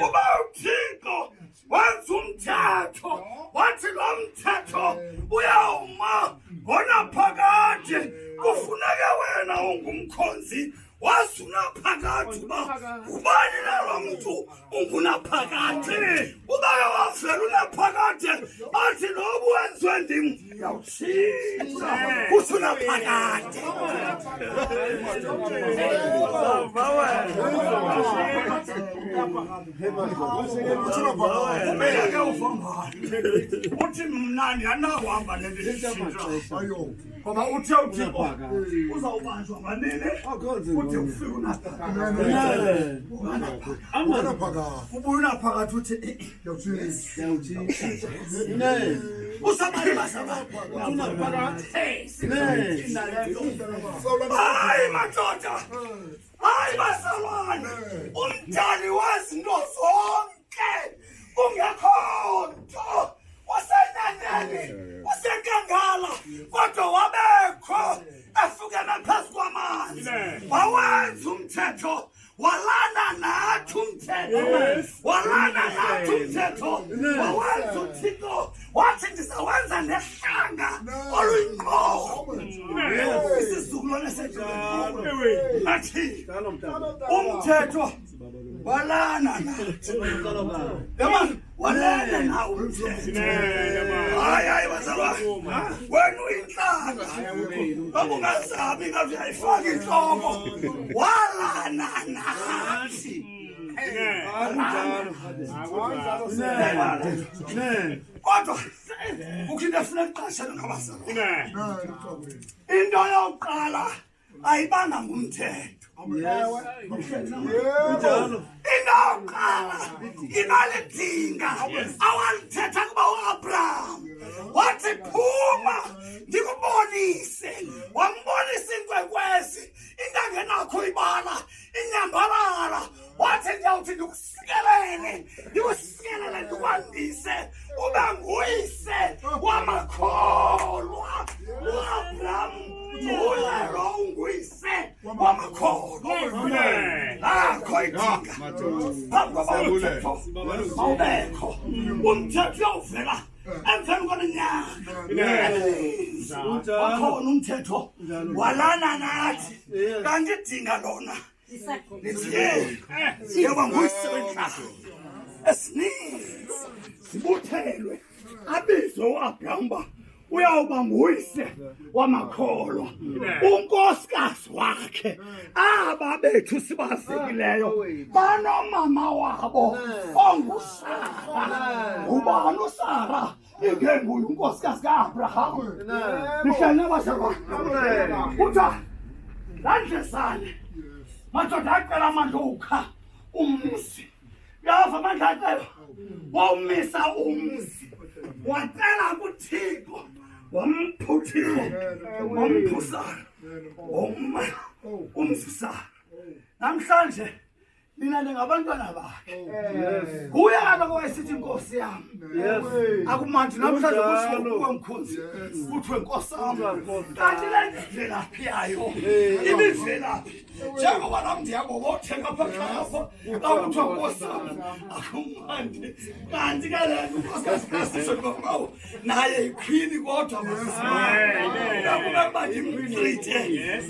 Uba uThixo wenza umthetho wathi lo mthetho uyawuma ngonaphakade kufuneka wena ungumkhonzi wasuna phakathi uba ubani nalo mntu ungunaphakade ubake wafela unaphakade athi nobu wenziwe ndim yawutshintsha usunaphakade umele ke uvambane uthi mna ndiyanakuhamba nendishintsha ngoba uthe uThixo uzawubanjwa nganene uthi ufike unaphakade ubunaphakade uthi usabali basabali hayi madoda hayi basalwane umdali wezinto zonke kungekho nto wasenaneni wasenkangala kodwa wabekho efukela phezu kwamanzi wawenza umthetho walana nathi umthetho walana nathi umthetho wawenza uThixo wathi ndizawenza nehlanga oluyinqobo isizukulwane sethu nathi umthetho walana nathi walana nawo umthetho hayi bazalwane wena uyinhlanga abungazabi ngathi uyayifaka inhloko walana nathi kodwa kukho into efuna kuqashela ngabazalwane into yokuqala ayibanga ngumthetho inawuqala inalidinga awalithetha kuba u-Abraham wathi phuma ndikubonise wambonisa inkwenkwezi ingangenakho ibala inyambalala wathi ndiyawuthi ndikusikelele ndikwandise ube nguyise wamakholwa u-Abraham uyelo unguyise wamakholwa nakho idinga phambi koba umthetho mawubekho umthetho uyawuvela emveni kweminyaka wakhona umthetho walana nathi kanti idinga lona lithi yoba nguyise wenhlanga esininzi sibuthelwe abizwe u-Abraham uba uyawuba nguyise wamakholwa unkosikazi wakhe aba bethu sibazekileyo banomama wabo ongusara ubani usara ingenguye unkosikazi ka-Abraham nihlale abazalwane kuthiwa landlesane madoda acela amandluka umzi uyava amandla acela wawumisa umzi wacela kuThixo wamphuthisa wamphusana umzisana namhlanje nina ningabantwana bakhe kuye kaloku wayesithi inkosi yami akumandi namhlanje kusho mkhonzi kuthiwe nkosi yami kanti le mvelaphi yayo imivelaphi njengoba nami ndiyabobothenga apha khapha akuthiwa nkosi yami akumandi kanti ke le nkosikazi kaSisho naye ikhwini kodwa nakuba ndimtrite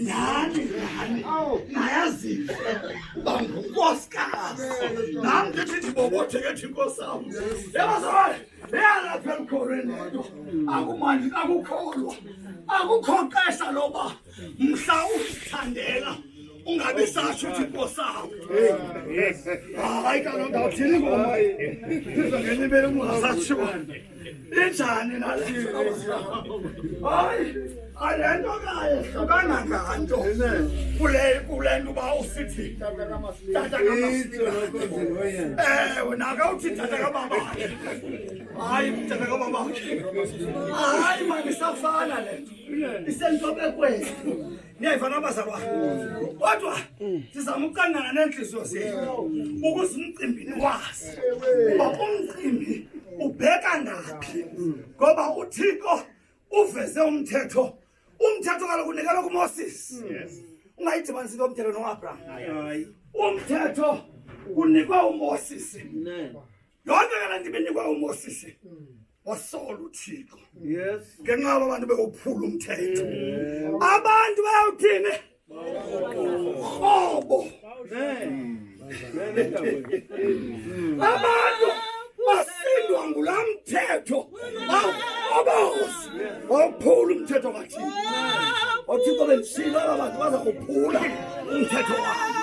nyani nayazive uba ngunkosikazi nami ndithi ndibobotheke thi inkosi yami yabazalwane eyalapha emkhorweni leyo akumandi akukholwa akukho xesha loba mhla uzithandela ungabe satsho uthi inkosi yami hayi kaloku ndawuthini ngoma sizongenibele ungasatsho injani nale hayi alento kaye hlukana nganto kule nto uba usithi tata wena akawuthi tata kababakhe hayi tata kababakhe hayi manisafana le nto isentobekweni niyayivana abazalwane kodwa sizama ukuqangana neenhliziyo zethu ukuze umcimbini wazi uba umcimbi ubheka ngaphi ngoba uThixo uveze umthetho kaloku unikelwa kuMoses ungayidibanisi umthetho noAbraham umthetho kunikwa uMoses yonke lento ibinikwa uMoses wasola uThixo ngenxa abantu beyophula umthetho abantu bayawuthini hobo abantu basindwa ngulamthetho abahosi waphula umthetho kaThixo uThixo bensilo abantu baza kuphula umthetho wakhe